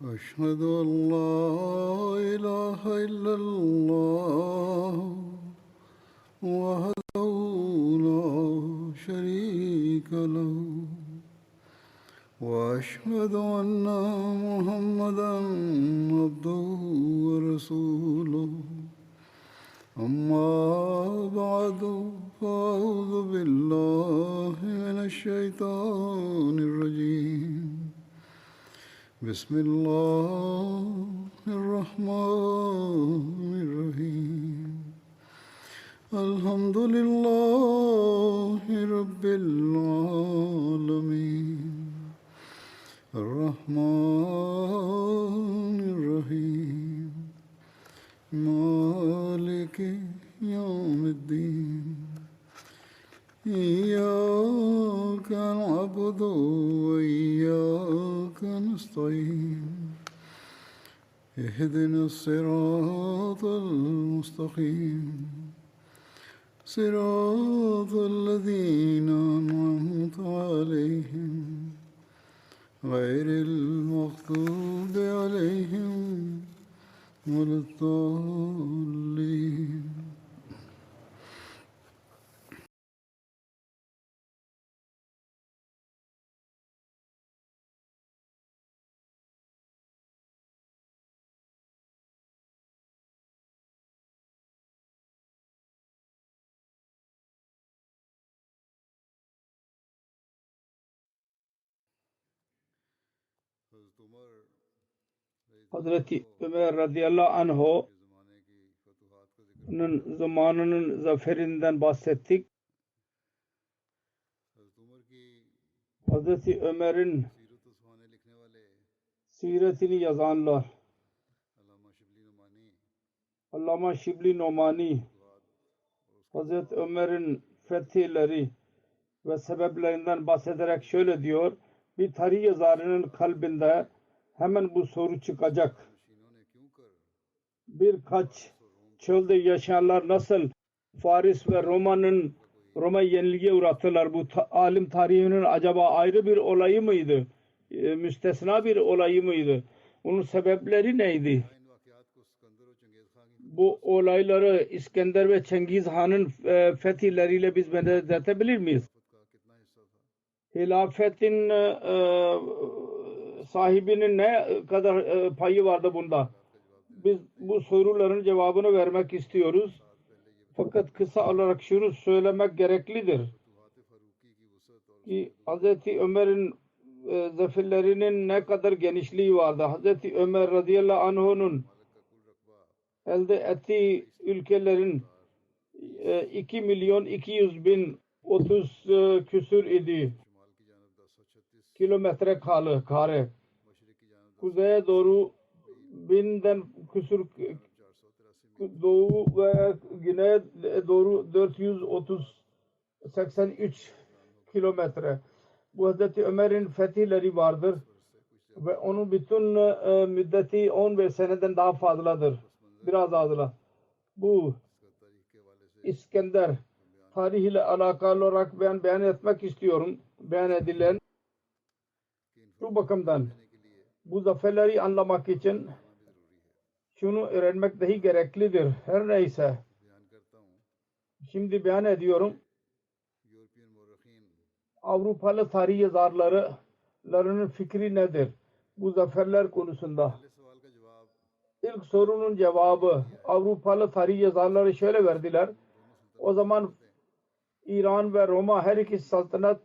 أشهد أن لا إله إلا الله وحده لا شريك له وأشهد أن محمدا عبده ورسوله أما بعد فأعوذ بالله من الشيطان الرجيم بسم الله الرحمن الرحيم الحمد لله رب العالمين الرحمن الرحيم مالك يوم الدين إياك نعبد وإياك نستعين اهدنا الصراط المستقيم صراط الذين أنعمت عليهم غير المغضوب عليهم ولا الضالين. Hazreti Ömer radıyallahu anh'ın zamanının zaferinden bahsettik. Hazreti Ömer'in siretini yazanlar Allama Şibli Nomani Hazreti Ömer'in fetihleri ve sebeplerinden bahsederek şöyle diyor: bir tarih yazarının kalbinde hemen bu soru çıkacak. Birkaç çölde yaşayanlar nasıl Faris ve Roma'yı yenilgiye uğrattılar? Bu alim tarihinin acaba ayrı bir olayı mıydı? Müstesna bir olayı mıydı? Onun sebepleri neydi? Bu olayları İskender ve Cengiz Han'ın fetihleriyle biz benzetebilir miyiz? Hilafetin sahibinin ne kadar payı vardı bunda? Biz bu soruların cevabını vermek istiyoruz. Fakat kısa olarak şunu söylemek gereklidir ki Hz. Ömer'in zaferlerinin ne kadar genişliği vardı. Hz. Ömer radıyallahu anh'un elde ettiği ülkelerin 2.200.030 küsür idi. Kilometre kare. Kuzeye doğru 1000'den küsur, doğu ve güneye doğru 483 kilometre. Bu Hazreti Ömer'in fetihleri vardır ve onun bütün müddeti 15 seneden daha fazladır. Biraz azla. Bu İskender tarihiyle alakalı olarak ben beyan etmek istiyorum. Beyan edilen şu bakımdan bu zaferleri anlamak için şunu öğrenmek dahi gereklidir. Her neyse. Şimdi beyan ediyorum. Avrupalı tarih yazarlarının fikri nedir bu zaferler konusunda? İlk sorunun cevabı Avrupalı tarih yazarları şöyle verdiler. O zaman İran ve Roma her iki saltanat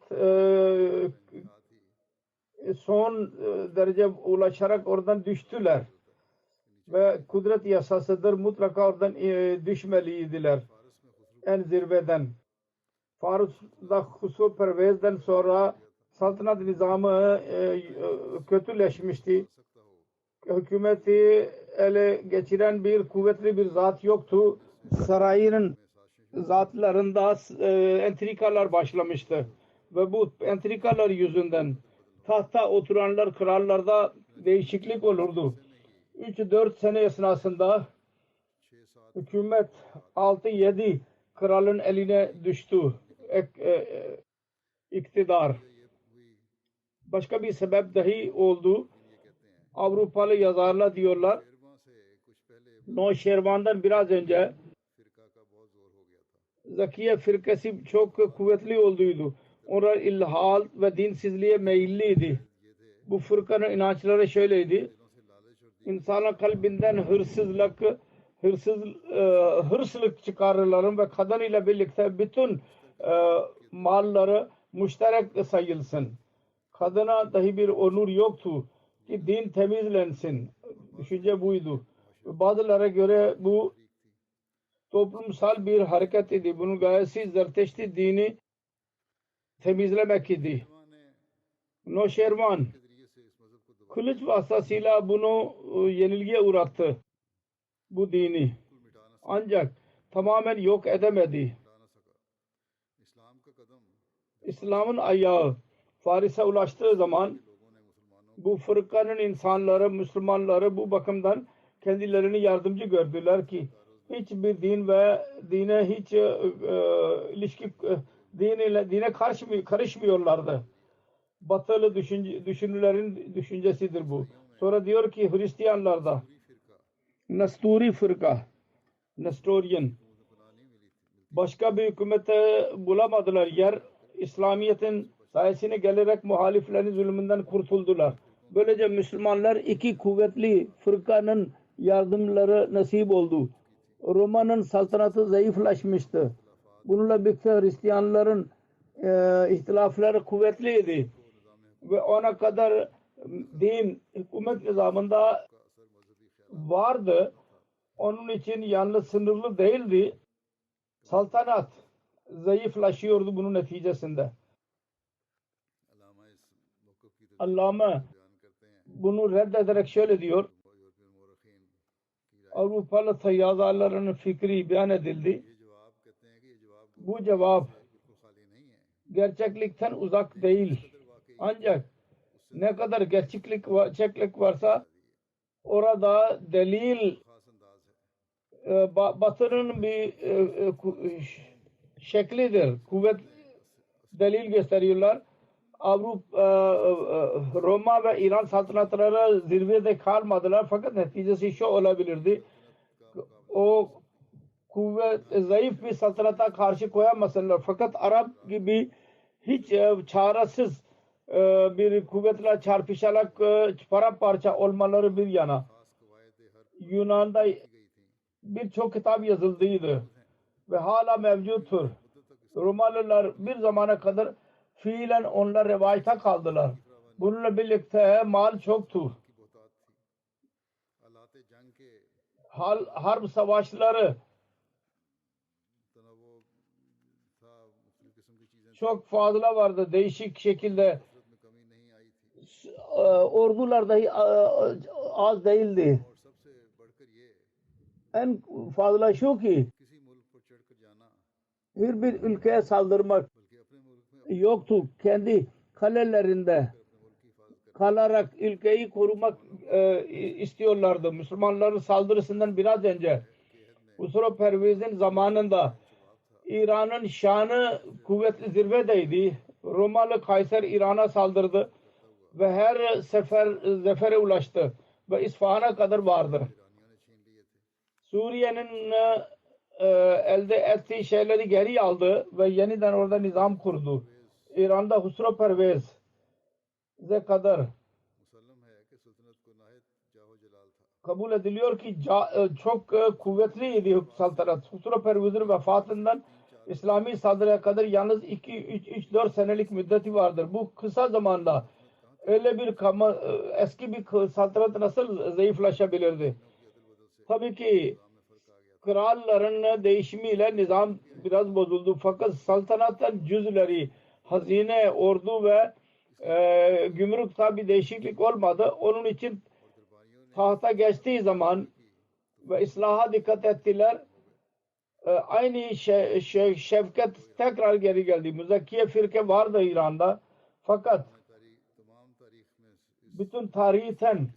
son derece ulaşarak oradan düştüler. Ve kudret yasasıdır, mutlaka oradan düşmeliydiler. En zirveden. Farus'da Husrev Pervez'den sonra saltanat nizamı kötüleşmişti. Hükümeti ele geçiren bir kuvvetli bir zat yoktu. Sarayının zatlarında entrikalar başlamıştı. Ve bu entrikalar yüzünden tahta oturanlar, krallarda değişiklik olurdu. 3-4 sene esnasında hükümet 6-7 kralın eline düştü. İktidar. Başka bir sebep dahi oldu. Avrupalı yazarlar diyorlar. Noşervan'dan biraz önce Zakiye firkası çok kuvvetli olduydu. Onlar ilhal ve dinsizliğe meyilliydi. Bu fırkanın inançları şöyleydi. İnsanın kalbinden hırsızlık çıkarırlar ve kadın ile birlikte bütün malları müşterek sayılsın. Kadına dahi bir onur yoktu ki din temizlensin. Düşünce buydu. Bazılara göre bu toplumsal bir hareket idi. Bunun gayesi Zerteşti dini temizlemek idi. Noşervan kılıç vasıtasıyla bunu yenilgiye uğrattı. Bu dini. Ancak tamamen yok edemedi. İslam'ın ayağı Faris'e ulaştığı zaman bu fırkanın insanları, Müslümanları bu bakımdan kendilerini yardımcı gördüler ki hiçbir din ve dine hiç ilişki dine karışmıyorlardı. Batılı düşünürlerin düşüncesidir bu. Sonra diyor ki Hristiyanlarda Nasturi fırka, Nestorian başka bir hükümete bulamadılar yer. İslamiyet'in sayesine gelerek muhaliflerin zulmünden kurtuldular. Böylece Müslümanlar iki kuvvetli fırkanın yardımları nasip oldu. Roma'nın saltanatı zayıflaşmıştı. Bununla birlikte Hristiyanların ihtilafları kuvvetliydi. Ve ona kadar din hükümet nizamında vardı. Onun için yalnız sınırlı değildi. Saltanat zayıflaşıyordu bunun neticesinde. Allame bunu reddederek şöyle diyor. Avrupalı yazarların fikri beyan edildi. Bu cevap gerçeklikten uzak değil. Ancak ne kadar gerçeklik varsa orada delil Batı'nın bir şeklidir. Kuvvet delil gösteriyorlar. Roma ve İran saltanatları zirvede kalmadılar fakat neticesi şu olabilirdi. O kuvvet zayıf bir saltanata karşı koyamazlar. Fakat Arap gibi hiç çaresiz bir kuvvetle çarpışarak paramparça olmaları bir yana. Yunan'da birçok kitap yazıldıydı ve hala mevcuttur. Romalılar bir zamana kadar fiilen onlar rivayete kaldılar. Bununla birlikte mal çoktu. Harp savaşları çok fazla vardı. Değişik şekilde ordular dahi az değildi. En fazla şu ki bir ülkeye saldırmak yoktu. Kendi kalelerinde kalarak ülkeyi korumak istiyorlardı. Müslümanların saldırısından biraz önce Husrev Pervez'in zamanında İran'ın şanı kuvvetli zirvedeydi. Romalı Kayser İran'a saldırdı ve her sefer zafere ulaştı ve İsfahan'a kadar vardı. Suriye'nin elde ettiği şeyleri geri aldı ve yeniden orada nizam kurdu. İran'da Husrev Pervez'e kadar kabul ediliyor ki çok kuvvetliydi saltanat. Husrev Pervez'in vefatından İslami saldırıya kadar yalnız 2-3-4 senelik müddeti vardır. Bu kısa zamanda öyle bir eski bir saltanat nasıl zayıflaşabilirdi? Tabii ki kralların değişimiyle nizam biraz bozuldu. Fakat saltanatın cüzleri, hazine, ordu ve gümrükte bir değişiklik olmadı. Onun için tahta geçtiği zaman ve islaha dikkat ettiler. Aynı şefkat tekrar geri geldi. Müzakkiye firke vardı İran'da. Fakat bütün tarihten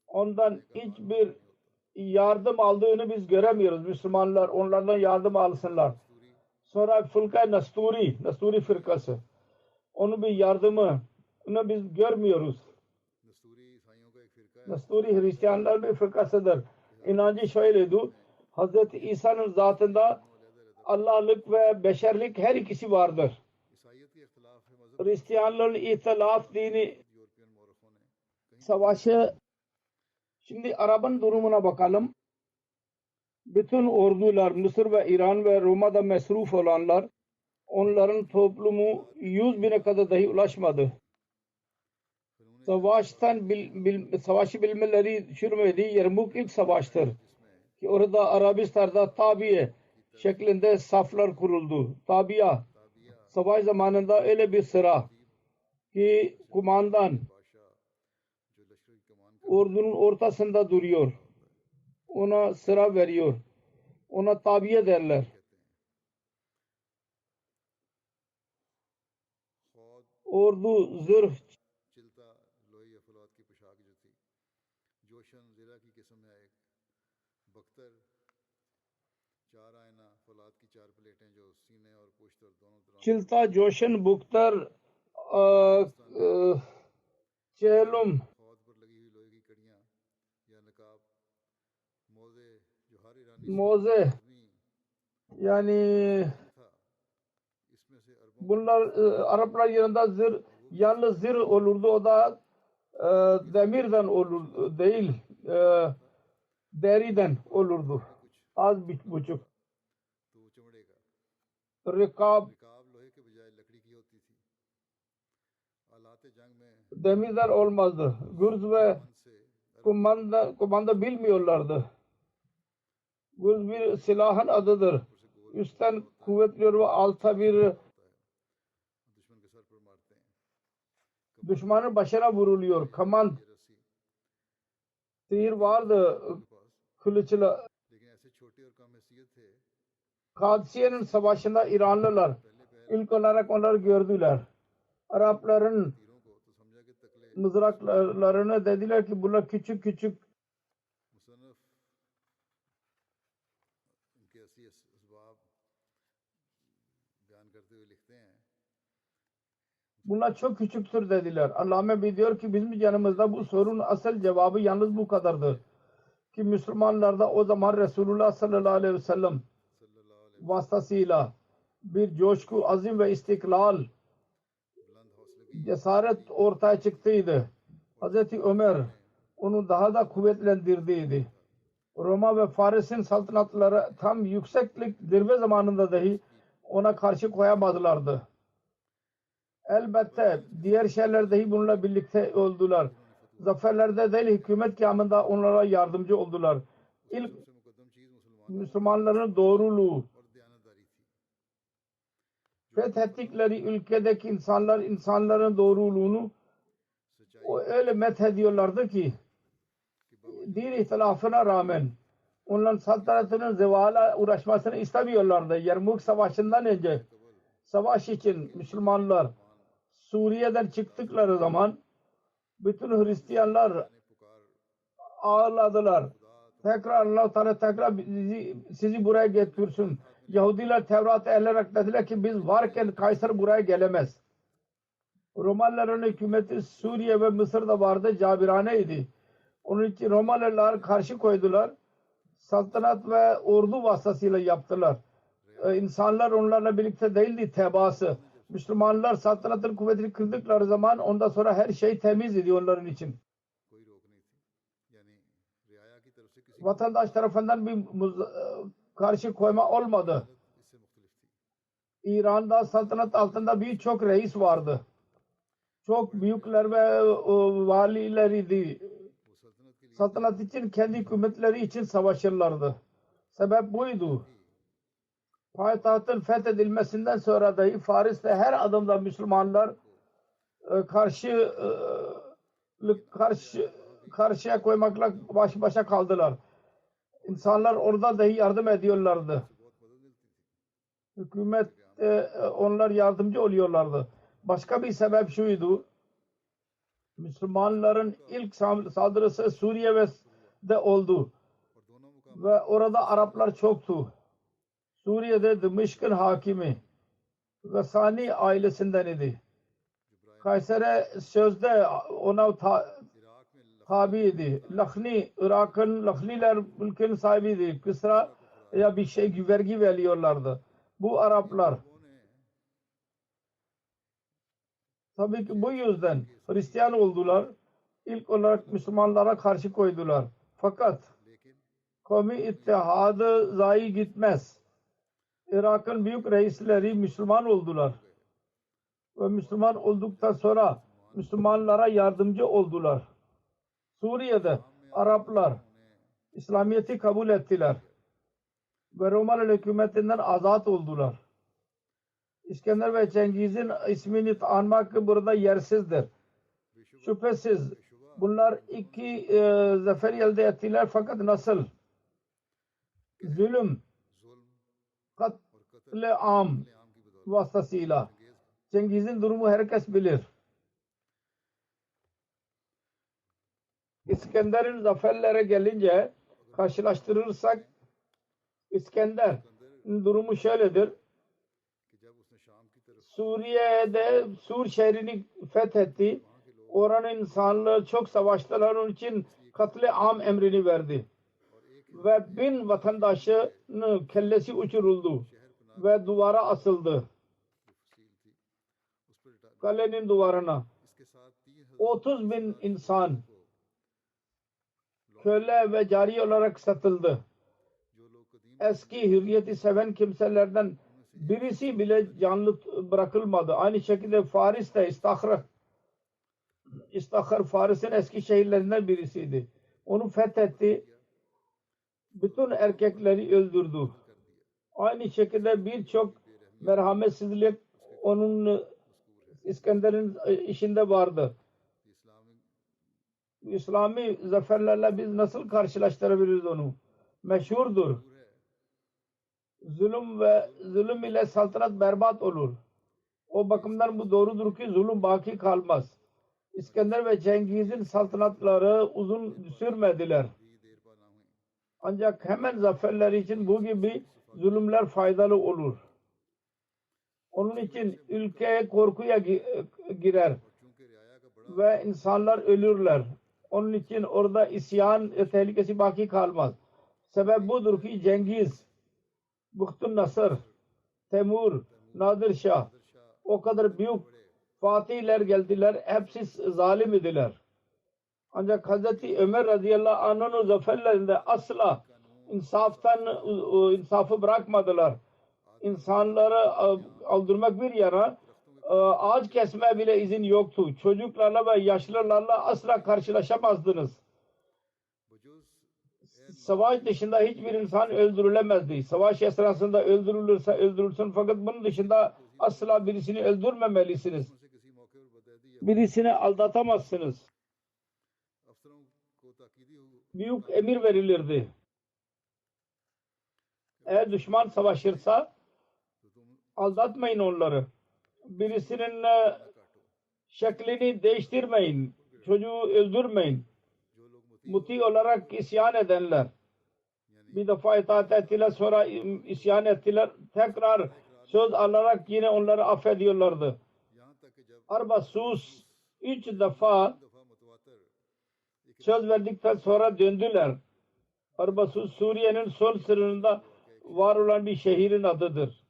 ondan hiçbir yardım aldığını biz göremiyoruz. Müslümanlar onlardan yardım alsınlar. Sonra fırka Nasturi fırkası. Onun bir yardımını biz görmüyoruz. Nasturi Hristiyanlar bir fırkasıdır. İnancı şöyledir. Hz. İsa'nın zatında Allah'lık ve beşerlik her ikisi vardır. Hristiyanların ihtilaf dini savaşı. Şimdi Arap'ın durumuna bakalım. Bütün ordular Mısır ve İran ve Roma'da mesruf olanlar, onların toplumu 100.000'e kadar dahi ulaşmadı. Savaşı bilmeleri düşürmedi. Yermuk ilk savaştır. Ki orada Arabistan'da tabiye şeklinde saflar kuruldu. Tabiya savaş zamanında öyle bir sıra ki kumandan ordunun ortasında duruyor. Ona sıra veriyor. Ona tabiye derler. Ordu zırh Çilta, Joshan, Buktar, Çehlum, Moze, yani bunlar Araplar yanında yalnız zırh olurdu. O da demirden olur değil, deriden olurdu. Az buçuk. Rikab demirden olmazdı. Gürz ve kumanda bilmiyorlardı. Gürz bir silahın adıdır. Üstten kuvvetliyor ve alta bir düşmanın başına vuruluyor. Kaman, sihir vardı kılıçla. Kadsiye'nin savaşında İranlılar ilk olarak onları gördüler. Arapların mızraklarını dediler ki bunlar küçük küçük bunlar çok küçüktür dediler. Allame bir diyor ki bizim yanımızda bu sorunun asıl cevabı yalnız bu kadardır. Ki Müslümanlarda o zaman Resulullah sallallahu aleyhi ve sellem vasıtasıyla bir coşku, azim ve istiklal, cesaret ortaya çıktıydı. Hz. Ömer onu daha da kuvvetlendirdiydi. Roma ve Faris'in saltanatları tam yükseklik zirve zamanında dahi ona karşı koyamadılardı. Elbette diğer şeyler dahi bununla birlikte oldular. Zaferlerde değil, hükümet kıyamında onlara yardımcı oldular. İlk Müslümanların doğruluğu, fethettikleri ülkedeki insanların doğruluğunu öyle methediyorlardı ki din ihtilafına rağmen onların saltanatının zevala uğraşmasını istemiyorlardı. Yermuk Savaşı'ndan önce savaş için Müslümanlar Suriye'den çıktıkları zaman bütün Hristiyanlar ağladılar. Tekrar Allah-u Teala tekrar sizi buraya getirsin. Yahudiler Tevrat'ı elerek dediler ki biz varken Kaysar buraya gelemez. Romalıların hükümeti Suriye ve Mısır'da vardı. Cabiraneydi. Onun için Romalılar karşı koydular. Saltanat ve ordu vasıtasıyla yaptılar. İnsanlar onlarla birlikte değildi tebaası. Müslümanlar saltanatın kuvvetini kırdıkları zaman ondan sonra her şey temiz idi onların için. Vatandaş tarafından bir karşı koyma olmadı. İran'da saltanat altında birçok reis vardı. Çok büyükler ve valileriydi. Saltanat için, kendi hükümetleri için savaşırlardı. Sebep buydu. Payitahtın fethedilmesinden sonra dahi Faris'te her adımda Müslümanlar karşıya koymakla baş başa kaldılar. İnsanlar orada dahi yardım ediyorlardı. Hükümet onlar yardımcı oluyorlardı. Başka bir sebep şuydu. Müslümanların ilk saldırısı Suriye'de oldu. Ve orada Araplar çoktu. Suriye'de Dımışk'ın hakimi ve Sani ailesinden idi. Kaysere sözde ona tabiydi. Lakhni, Irak'ın Lakhniler ülkenin sahibiydi. Kısra ya bir şey vergi veriyorlardı. Bu Araplar tabii ki bu yüzden Hristiyan oldular. İlk olarak Müslümanlara karşı koydular. Fakat kavmi ittihadı zayi gitmez. Irak'ın büyük reisleri Müslüman oldular. Ve Müslüman olduktan sonra Müslümanlara yardımcı oldular. Suriye'de Araplar İslamiyet'i kabul ettiler. Ve Romalı hükümetinden azat oldular. İskender ve Cengiz'in ismini anmak burada yersizdir. Şüphesiz bunlar iki zafer elde ettiler fakat nasıl? Zulüm, katl-i-am vasıtasıyla. Cengiz'in durumu herkes bilir. İskender'in zaferlere gelince karşılaştırırsak İskender'in durumu şöyledir. Suriye'de Sur şehrini fethetti. Oranın insanları çok savaştılar. Onun için katl-i-am emrini verdi. Ve 1000 vatandaşının kellesi uçuruldu. Ve duvara asıldı. Kalenin duvarına. 30.000 insan köle ve cari olarak satıldı. Eski hürriyeti seven kimselerden birisi bile canlı bırakılmadı. Aynı şekilde Faris'te İstakhar Faris'in eski şehirlerinden birisiydi. Onu fethetti. Bütün erkekleri öldürdü. Aynı şekilde birçok merhametsizlik onun İskender'in işinde vardı. İslami zaferlerle biz nasıl karşılaştırabiliriz onu? Meşhurdur. Zulüm ile saltanat berbat olur. O bakımdan bu doğrudur ki zulüm baki kalmaz. İskender ve Cengiz'in saltanatları uzun sürmediler. Ancak hemen zaferler için bu gibi zulümler faydalı olur. Onun için ülke korkuya girer ve insanlar ölürler. Onun için orada isyan tehlikesi baki kalmaz. Sebep budur ki Cengiz, Buhtun Nasır, Temur, Nadir Şah o kadar büyük fatihler geldiler. Hepsi zalim idiler. Ancak Hazreti Ömer radıyallahu anh'ın zaferlerinde asla insafı bırakmadılar. İnsanları öldürmek bir yana ağaç kesme bile izin yoktu. Çocuklarla ve yaşlılarla asla karşılaşamazdınız. Savaş dışında hiçbir insan öldürülemezdi. Savaş esnasında öldürülürse öldürülsün fakat bunun dışında asla birisini öldürmemelisiniz. Birisini aldatamazsınız. Büyük emir verilirdi. Eğer düşman savaşırsa aldatmayın onları. Birisinin şeklini değiştirmeyin. Çocuğu öldürmeyin. Muti olarak isyan edenler. Bir defa itaat ettiler, sonra isyan ettiler. Tekrar söz alarak yine onları affediyorlardı. Arbasus 3 defa söz verdikten sonra döndüler. Arbasus Suriye'nin sol sınırında var olan bir şehrin adıdır.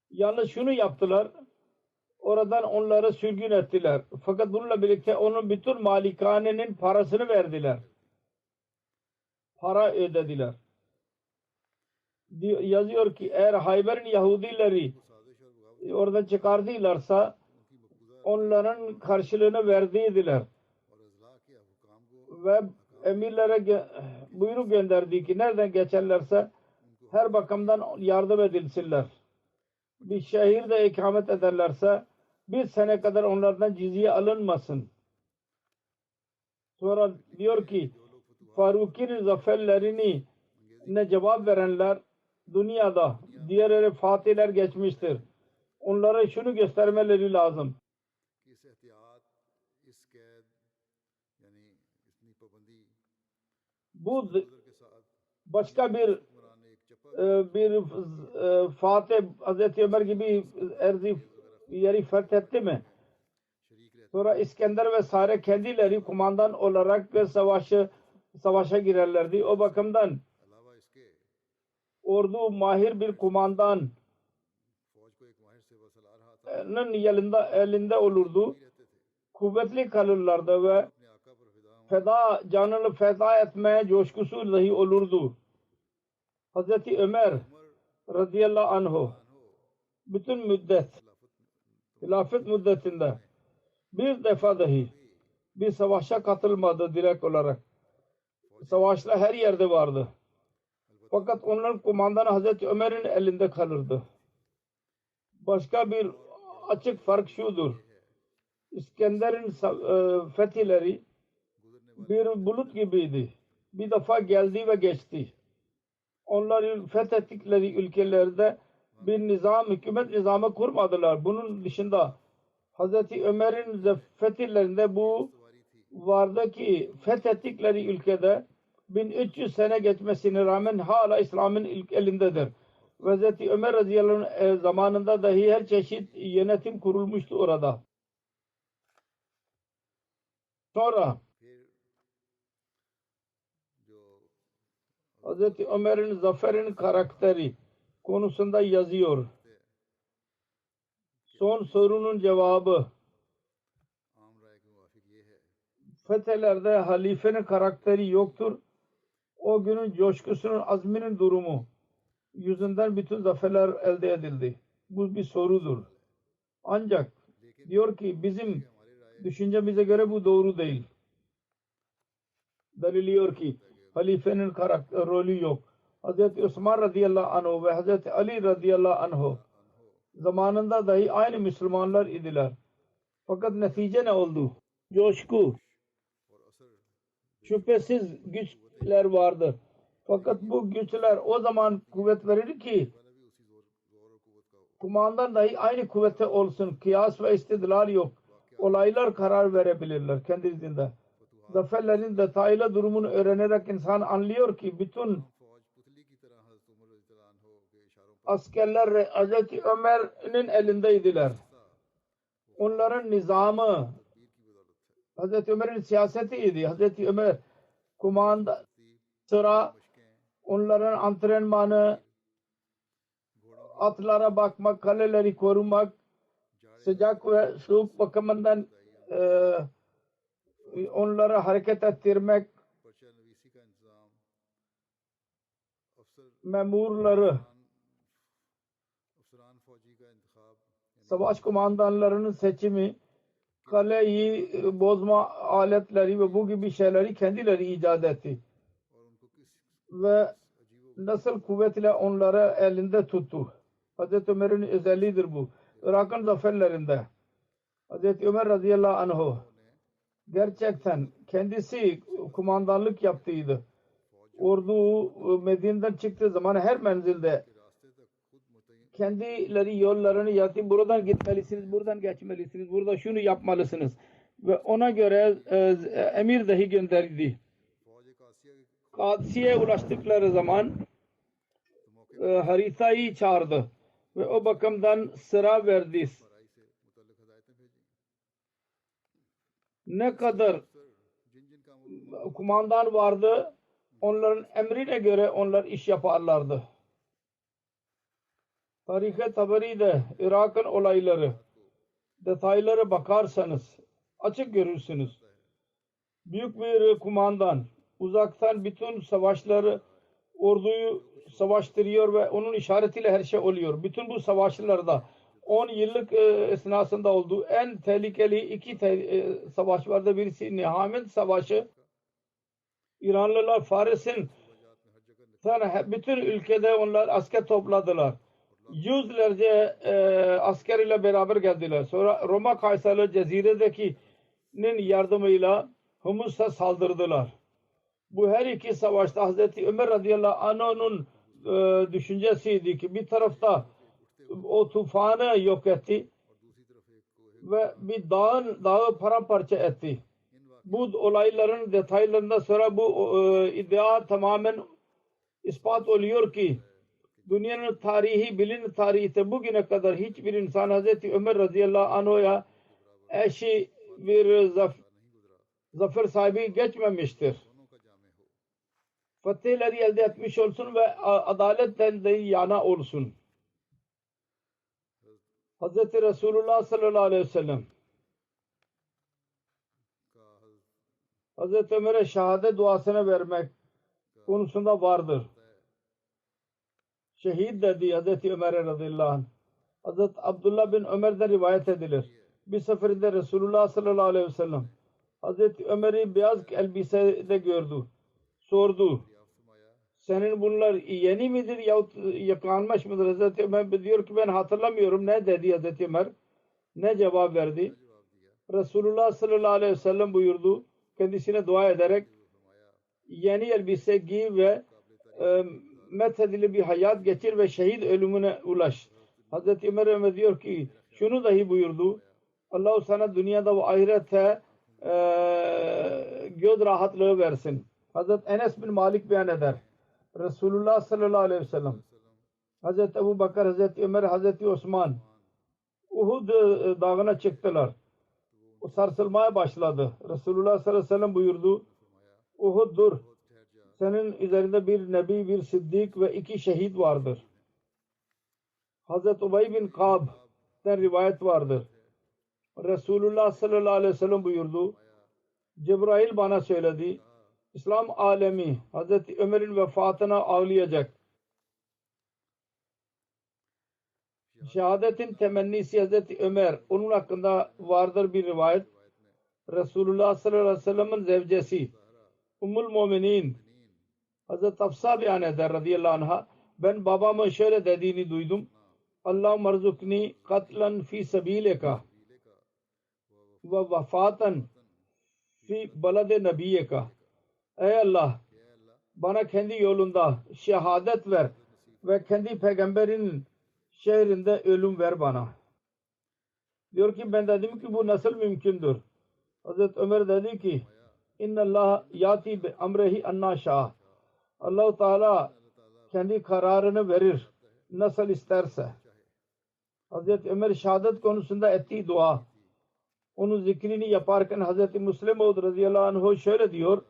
Yalnız şunu yaptılar. Oradan onları sürgün ettiler. Fakat bununla birlikte onun bütün malikanenin parasını verdiler. Para ödediler. Yazıyor ki eğer Hayber'in Yahudileri oradan çıkardılarsa onların karşılığını verdiydiler. Ve emirlere buyruk gönderdi ki nereden geçerlerse her bakımdan yardım edilsinler. Bir şehirde ikamet ederlerse bir sene kadar onlardan cizye alınmasın. Sonra diyor ki Faruki'nin zaferlerini ne cevap verenler dünyada diğerleri fatihler geçmiştir. Onlara şunu göstermeleri lazım. Bu başka bir Fatih Hazreti Ömer gibi erzi yeri fethetti mi? Sonra İskender vesaire kendileri kumandan olarak savaşa girerlerdi. O bakımdan ordu mahir bir kumandanın elinde olurdu. Kuvvetli kalırlardı ve canını feda etmeye coşkusu dahi olurdu. Hazreti Ömer radıyallahu anh bütün hilafet müddetinde bir defa dahi bir savaşa katılmadı direkt olarak. Savaşlar her yerde vardı. Fakat onların kumandanı Hazreti Ömer'in elinde kalırdı. Başka bir açık fark şudur. İskender'in fetihleri bir bulut gibiydi. Bir defa geldi ve geçti. Onların fethettikleri ülkelerde bir hükümet nizamı kurmadılar. Bunun dışında Hazreti Ömer'in fetihlerinde bu vardı ki fethettikleri ülkede 1300 sene geçmesine rağmen hala İslam'ın ilk elindedir. Hazreti Ömer radıyallahu anh zamanında dahi her çeşit yönetim kurulmuştu orada. Sonra Hazreti Ömer'in zaferin karakteri konusunda yazıyor. Son sorunun cevabı fethehlerde halifenin karakteri yoktur. O günün coşkusunun azminin durumu yüzünden bütün zaferler elde edildi. Bu bir sorudur. Ancak diyor ki bizim düşüncemize göre bu doğru değil. Deliliyor ki halifenin rolü yok. Hazreti Osman radıyallahu anh ve Hazreti Ali radıyallahu anh zamanında dahi aynı Müslümanlar idiler. Fakat netice ne oldu? Coşku. Şüphesiz güçler vardır. Fakat bu güçler o zaman kuvvet verir ki kumandan dahi aynı kuvvette olsun. Kıyas ve istidlal yok. Olaylar karar verebilirler kendisinde. Zaferlerin detaylı durumunu öğrenerek insan anlıyor ki bütün askerler Hazreti Ömer'in elindeydiler. Onların nizamı Hazreti Ömer'in siyasetiydi. Hazreti Ömer kumanda sıra onların antrenmanı atlara bakmak, kaleleri korumak sıcak ve soğuk bakımından onları hareket ettirmek memurları savaş kumandanlarının seçimi kaleyi bozma aletleri ve bu gibi şeyleri kendileri icat etti. Ve nasıl kuvvetle onları elinde tuttu. Hazreti Ömer'in özelliğidir bu. Irak'ın zaferlerinde Hazreti Ömer radıyallahu anh gerçekten kendisi kumandanlık yaptıydı. Ordu Medine'den çıktığı zaman her menzilde kendileri yollarını yaptı. Buradan gitmelisiniz, buradan geçmelisiniz, burada şunu yapmalısınız. Ve ona göre emir dahi gönderdi. Kadsiye'ye ulaştıkları zaman haritayı çağırdı. Ve o bakımdan sıra verdi. Ne kadar kumandan vardı, onların emrine göre onlar iş yaparlardı. Tarih-i Tabari'de Irak'ın olayları detaylara bakarsanız açık görürsünüz. Büyük bir kumandan uzaktan bütün savaşları orduyu savaştırıyor ve onun işaretiyle her şey oluyor. Bütün bu savaşlarda 10 yıllık esnasında olduğu en tehlikeli iki savaş vardı. Birisi Nihavend Savaşı. İranlılar Faris'in bütün ülkede onlar asker topladılar. Yüzlerce asker ile beraber geldiler. Sonra Roma Kaysarlı Cezire'dekinin yardımıyla Humus'a saldırdılar. Bu her iki savaşta Hazreti Ömer radıyallahu anh'ın düşüncesiydi ki bir tarafta o tufanı yok etti ve bir dağı paramparça etti. Bu olayların detaylarında sonra bu iddia tamamen ispat oluyor ki dünyanın tarihi, bilim tarihte bugüne kadar hiçbir insan Hazreti Ömer radıyallahu anh'a eşi bir zafer sahibi geçmemiştir. Fetihleri elde etmiş olsun ve adaletten de yana olsun. Hz. Resulullah sallallahu aleyhi ve sellem Hz. Ömer'e şehadet duasını vermek konusunda vardır. Şehit dedi Hz. Ömer'e radıyallahu anh. Hz. Abdullah bin Ömer'den rivayet edilir. Bir seferinde Resulullah sallallahu aleyhi ve sellem Hz. Ömer'i beyaz elbisede gördü. Sordu. Senin bunlar yeni midir yahut yıkanmış mıdır? Hz. Ömer diyor ki ben hatırlamıyorum. Ne dedi Hz. Ömer? Ne cevap verdi? Resulullah sallallahu aleyhi ve sellem buyurdu. Kendisine dua ederek yeni elbise giy ve methedili bir hayat geçir ve şehit ölümüne ulaş. Hz. Ömer diyor ki şunu dahi buyurdu. Allah sana dünyada ve ahirette göz rahatlığı versin. Hz. Enes bin Malik beyan eder. Resulullah sallallahu aleyhi ve sellem Hz. Ebu Bakır, Hz. Ömer, Hz. Osman Uhud dağına çıktılar. O sarsılmaya başladı. Resulullah sallallahu aleyhi ve sellem buyurdu. Uhud dur. Senin üzerinde bir nebi, bir siddik ve 2 şehit vardır. Hz. Ubay bin Ka'b'den rivayet vardır. Resulullah sallallahu aleyhi ve sellem buyurdu. Cebrail bana söyledi. İslam alemi Hz. Ömer'in vefatına ağlayacak. Şehadetin temennisi Hz. Ömer. Onun hakkında vardır bir rivayet. Resulullah sallallahu aleyhi ve sellem'in zevcesi Ummul Muminin Hz. Hafsa beyan eder radıyallahu anh'a. Ben babamın şöyle dediğini duydum. Allah marzukni katlan fi sabilika ve vefatan fi balade nabiyeka. Ey Allah bana kendi yolunda şehadet ver ve kendi peygamberin şehrinde ölüm ver bana. Diyor ki ben dedim ki bu nasıl mümkündür? Hazreti Ömer dedi ki İnnallah yati bi amrehi anna şah. Allah-u Teala kendi kararını verir nasıl isterse. Hazreti Ömer şehadet konusunda ettiği dua. Onun zikrini yaparken Hazreti Müslim Maud radıyallahu anh şöyle diyor.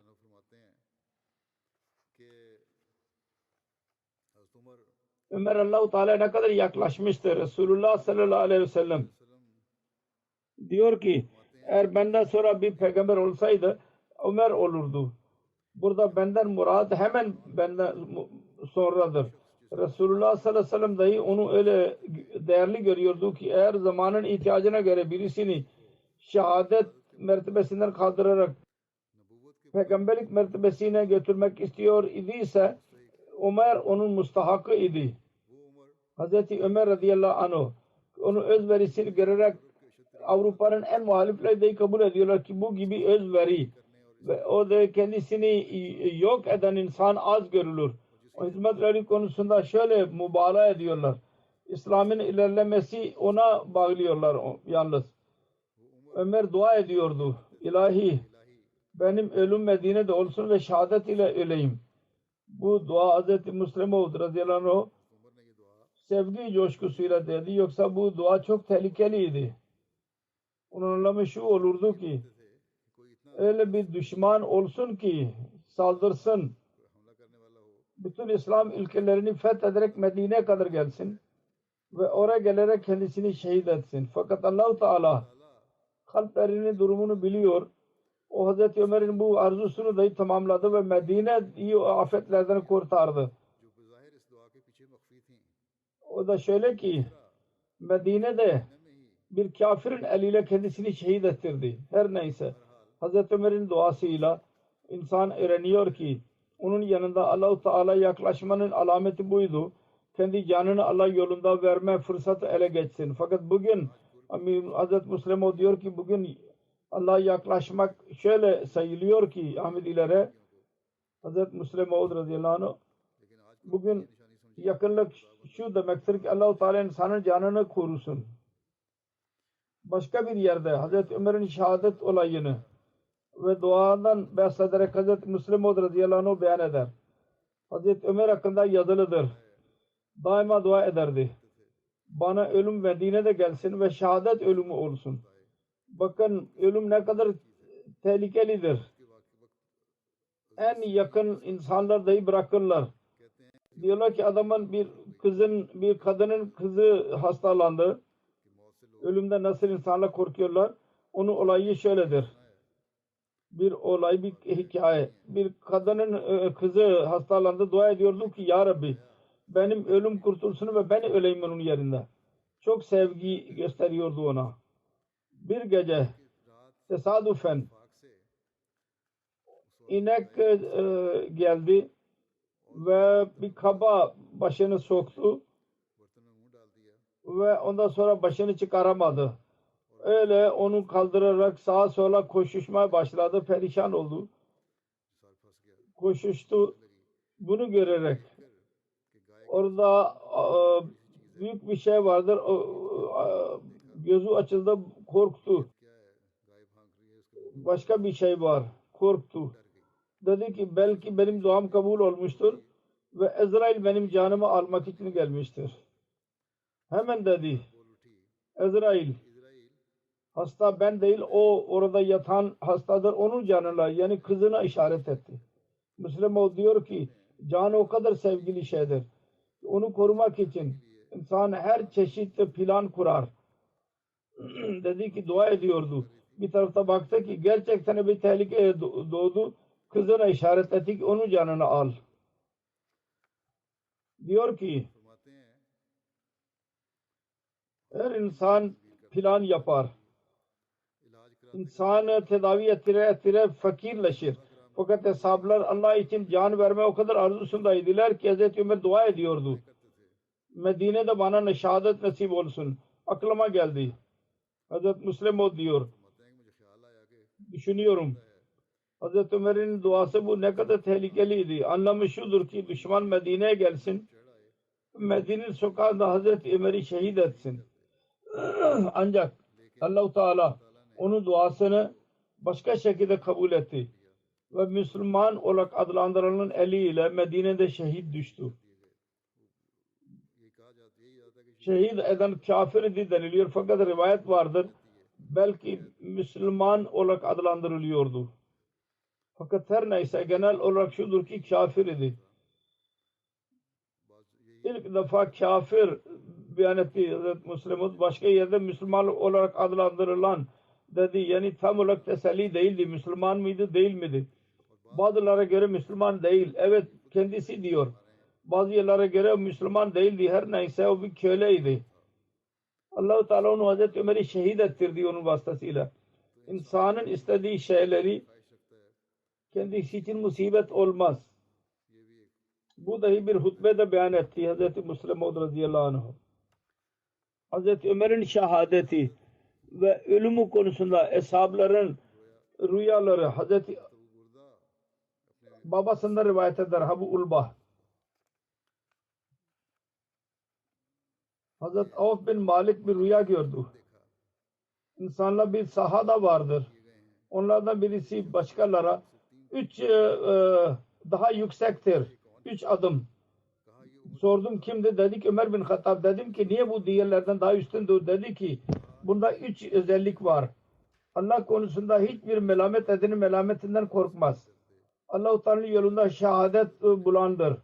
Ömer Allah-u Teala ne kadar yaklaşmıştır. Resulullah sallallahu aleyhi ve sellem diyor ki eğer benden sonra bir peygamber olsaydı Ömer olurdu. Burada benden murad hemen benden sonradır. Resulullah sallallahu aleyhi ve sellem dahi onu öyle değerli görüyordu ki eğer zamanın ihtiyacına göre birisini şehadet mertebesinden kaldırarak peygamberlik mertebesine götürmek istiyor idiyse Ömer onun müstahakı idi. Hazreti Ömer radıyallahu anh onun özverisini görerek Avrupa'nın en muhalifleri de kabul ediyorlar ki bu gibi özveri ve o da kendisini yok eden insan az görülür. O hizmetleri konusunda şöyle mübalağa ediyorlar. İslam'ın ilerlemesi ona bağlıyorlar yalnız. Ömer dua ediyordu. İlahi benim ölüm Medine'de olsun ve şehadet ile öleyim. Bu dua Hz. Müslim Maud radıyallahu anh sevgi coşkusuyla dedi. Yoksa bu dua çok tehlikeliydi. Onun anlamı şu olurdu ki öyle bir düşman olsun ki saldırsın. Bütün İslam ülkelerini fethederek Medine'ye kadar gelsin ve oraya gelerek kendisini şehit etsin. Fakat Allah-u Teala kalplerinin durumunu biliyor. O Hazreti Ömer'in bu arzusunu dahi tamamladı ve Medine'yi afetlerden kurtardı. O da şöyle ki Medine'de bir kafirin eliyle kendisini şehit ettirdi. Her neyse Hazreti Ömer'in duasıyla insan öğreniyor ki onun yanında Allah-u Teala yaklaşmanın alameti buydu. Kendi canını Allah yolunda verme fırsatı ele geçsin. Fakat bugün Hazreti Müslim o diyor ki bugün Allah'a yaklaşmak şöyle sayılıyor ki Ahmedilere Hazreti Müslim Maud radıyallahu anh bugün yakınlık şu demektir ki Allah-u Teala insanın canını korusun. Başka bir yerde Hazreti Ömer'in şehadet olayını ve duadan bahsederek Hazreti Müslim Maud radıyallahu anh beyan eder. Hazreti Ömer hakkında yazılıdır. Daima dua ederdi. Bana ölüm Medine'de gelsin ve şehadet ölümü olsun. Bakın ölüm ne kadar tehlikelidir. En yakın insanlar dahi bırakırlar. Diyorlar ki adamın bir kadının kızı hastalandı. Ölümden nasıl insanlar korkuyorlar? Onun olayı şöyledir. Bir olay, bir hikaye. Bir kadının kızı hastalandı. Dua ediyordu ki ya Rabbi benim ölüm kurtulsun ve ben öleyim onun yerinde. Çok sevgi gösteriyordu ona. Bir gece tesadüfen inek geldi ve bir kaba başını soktu ve ondan sonra başını çıkaramadı. Öyle onu kaldırarak sağa sola koşuşmaya başladı. Perişan oldu. Koşuştu. Bunu görerek orada büyük bir şey vardır. Gözü açıldı. Korktu. Başka bir şey var. Korktu. Dedi ki belki benim duam kabul olmuştur ve Ezrail benim canımı almak için gelmiştir. Hemen dedi Ezrail hasta ben değil o orada yatan hastadır onun canına yani kızına işaret etti. Müslüman diyor ki can o kadar sevgili şeydir. Onu korumak için insan her çeşit plan kurar. Dedi ki dua ediyordu. Bir tarafta baktı ki gerçekten bir tehlike doğdu. Kızına işaret etti ki onun canını al. Diyor ki her insan plan yapar. İnsan tedavi ettire fakirleşir. Fakat hesaplar Allah için can verme o kadar arzusundaydılar ki Hz. Ömer dua ediyordu. Medine'de bana şehadet nasip olsun. Aklıma geldi. Hz. Müslim diyor. Düşünüyorum. Hz. Ömer'in duası bu ne kadar tehlikeliydi. Anlamı şudur ki düşman Medine'ye gelsin. Medine'nin sokağında Hz. Ömer'i şehit etsin. Ancak Allah-u Teala onun duasını başka şekilde kabul etti. Ve Müslüman olarak adlandırılan eliyle Medine'de şehit düştü. Şehit eden kafir idi deniliyor fakat rivayet vardır. Belki Müslüman olarak adlandırılıyordu. Fakat her neyse genel olarak şudur ki kafir idi. İlk defa kafir beyan etti Hz. Müslim başka yerde Müslüman olarak adlandırılan dedi. Yani tam olarak teselli değildi. Müslüman mıydı değil miydi? Bazılara göre Müslüman değil. Evet kendisi diyor. Bazı yerlere göre Müslüman değildi. Her neyse o bir köleydi. Allah-u Teala onu Hazreti Ömer'i şehit ettirdi onun vasıtasıyla. İnsanın istediği şeyleri kendisi için musibet olmaz. Bu dahi bir hutbede beyan etti Hazreti Müslim radıyallahu anh. Hazreti Ömer'in şehadeti ve ölümü konusunda eshabların rüyaları Hazreti babasından rivayet eder Abu Ulbah. Hazreti Avf bin Malik bir rüya gördü. İnsanlar bir sahada vardır. Onlardan birisi başkalara 3 daha yüksektir. 3 adım. Sordum kimdi? Dedi ki Ömer bin Hattab. Dedim ki niye bu diğerlerden daha üstündür? Dedi ki bunda 3 özellik var. Allah konusunda hiçbir melamet edenin melametinden korkmaz. Allah-u Teala'nın yolunda şehadet bulandır.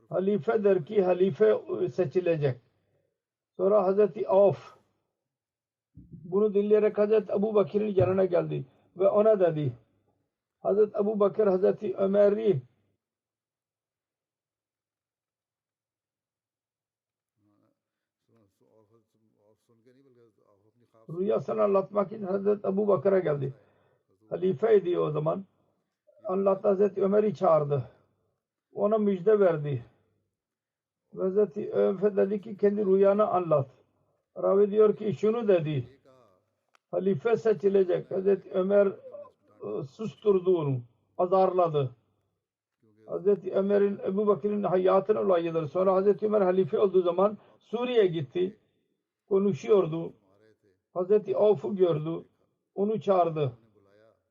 Halifedir ki halife seçilecek. Sonra Hazreti Avf bunu dinleyerek Hazreti Ebu Bakır'ın yanına geldi ve ona dedi Hazreti Ebu Bakır Hazreti Ömer'i rüyasını anlatmak için Hazreti Ebu Bakır'a geldi. Halifeydi o zaman. Anlattı Hazreti Ömer'i çağırdı. Ona müjde verdi. Hazreti Ömer dedi ki kendi rüyanı anlat. Ravi diyor ki şunu dedi. Halife seçilecek. Hazreti Ömer susturdu onu. Azarladı. Hazreti Ömer'in Ebu Bakır'ın hayatının olayıdır. Sonra Hazreti Ömer halife olduğu zaman Suriye'ye gitti. Konuşuyordu. Hazreti Avf'u gördü. Onu çağırdı.